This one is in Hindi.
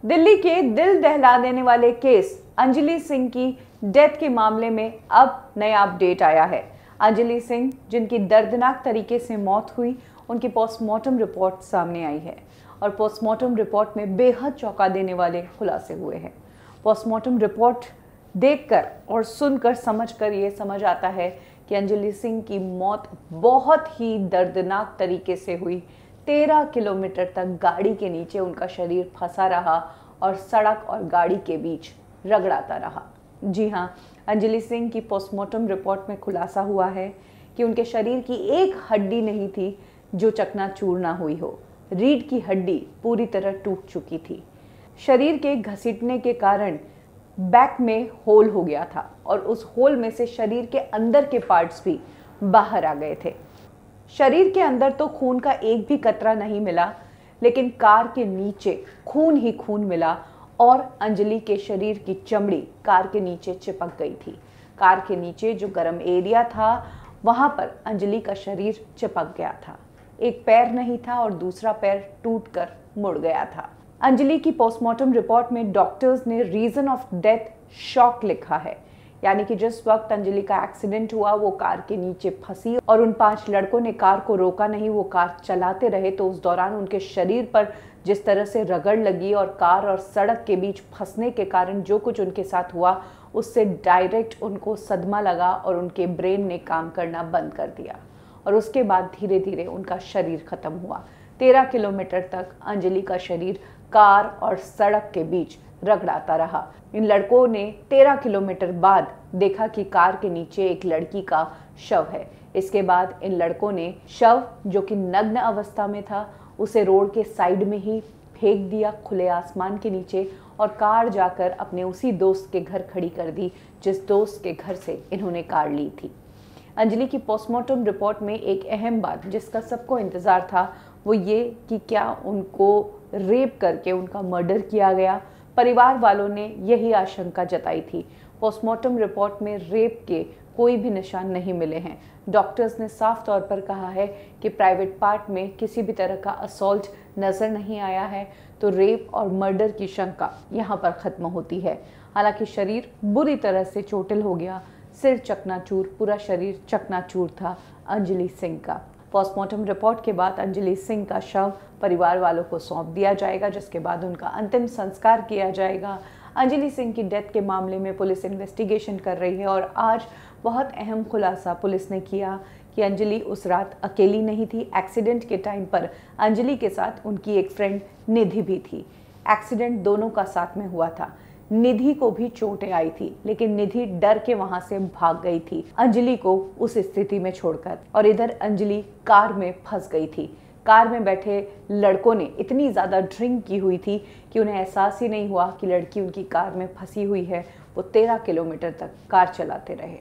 दिल्ली के दिल दहला देने वाले केस अंजलि सिंह की डेथ के मामले में अब नया अपडेट आया है। अंजलि सिंह, जिनकी दर्दनाक तरीके से मौत हुई, उनकी पोस्टमार्टम रिपोर्ट सामने आई है और पोस्टमार्टम रिपोर्ट में बेहद चौंका देने वाले खुलासे हुए हैं। पोस्टमार्टम रिपोर्ट देखकर और सुनकर समझकर ये समझ आता है कि अंजलि सिंह की मौत बहुत ही दर्दनाक तरीके से हुई। 13 किलोमीटर तक गाड़ी के नीचे उनका शरीर फंसा रहा और सड़क और गाड़ी के बीच रगड़ाता रहा। जी हाँ, अंजलि सिंह की पोस्टमार्टम रिपोर्ट में खुलासा हुआ है कि उनके शरीर की एक हड्डी नहीं थी जो चकनाचूर ना हुई हो। रीढ़ की हड्डी पूरी तरह टूट चुकी थी। शरीर के घसीटने के कारण बैक में होल हो गया था और उस होल में से शरीर के अंदर के पार्ट्स भी बाहर आ गए थे। शरीर के अंदर तो खून का एक भी कतरा नहीं मिला, लेकिन कार के नीचे खून ही खून मिला और अंजलि के शरीर की चमड़ी कार के नीचे चिपक गई थी। कार के नीचे जो गर्म एरिया था, वहां पर अंजलि का शरीर चिपक गया था। एक पैर नहीं था और दूसरा पैर टूटकर मुड़ गया था। अंजलि की पोस्टमार्टम रिपोर्ट में डॉक्टर्स ने रीजन ऑफ डेथ शॉक लिखा है, यानी कि जिस वक्त अंजलि का एक्सीडेंट हुआ वो कार के नीचे फंसी और उन 5 लड़कों ने कार को रोका नहीं, वो कार चलाते रहे, तो उस दौरान उनके शरीर पर जिस तरह से रगड़ लगी और कार और सड़क के बीच फंसने के कारण जो कुछ उनके साथ हुआ, उससे डायरेक्ट उनको सदमा लगा और उनके ब्रेन ने काम करना बंद कर दिया और उसके बाद धीरे धीरे उनका शरीर खत्म हुआ। 13 किलोमीटर तक अंजलि का शरीर कार और सड़क के बीच रगड़ाता रहा। इन लड़कों ने 13 किलोमीटर बाद देखा कि कार के नीचे एक लड़की का शव है। इसके बाद इन लड़कों ने शव, जो कि नग्न अवस्था में था, उसे रोड के साइड में ही फेंक दिया खुले आसमान के नीचे और कार जाकर अपने उसी दोस्त के घर खड़ी कर दी जिस दोस्त के घर से इन्होंने कार ली थी। अंजलि की पोस्टमार्टम रिपोर्ट में एक अहम बात जिसका सबको इंतज़ार था वो ये कि क्या उनको रेप करके उनका मर्डर किया गया। परिवार वालों ने यही आशंका जताई थी। पोस्टमार्टम रिपोर्ट में रेप के कोई भी निशान नहीं मिले हैं। डॉक्टर्स ने साफ तौर पर कहा है कि प्राइवेट पार्ट में किसी भी तरह का असॉल्ट नज़र नहीं आया है, तो रेप और मर्डर की शंका यहाँ पर ख़त्म होती है। हालांकि शरीर बुरी तरह से चोटिल हो गया, सिर चकनाचूर, पूरा शरीर चकनाचूर था अंजलि सिंह का। पोस्टमार्टम रिपोर्ट के बाद अंजलि सिंह का शव परिवार वालों को सौंप दिया जाएगा, जिसके बाद उनका अंतिम संस्कार किया जाएगा। अंजलि सिंह की डेथ के मामले में पुलिस इन्वेस्टिगेशन कर रही है और आज बहुत अहम खुलासा पुलिस ने किया कि अंजलि उस रात अकेली नहीं थी। एक्सीडेंट के टाइम पर अंजलि के साथ उनकी एक फ्रेंड निधि भी थी। एक्सीडेंट दोनों का साथ में हुआ था। निधि को भी चोटें आई थी, लेकिन निधि डर के वहां से भाग गई थी अंजलि को उस स्थिति में छोड़कर, और इधर अंजलि कार में फंस गई थी। कार में बैठे लड़कों ने इतनी ज़्यादा ड्रिंक की हुई थी कि उन्हें एहसास ही नहीं हुआ कि लड़की उनकी कार में फंसी हुई है। वो 13 किलोमीटर तक कार चलाते रहे।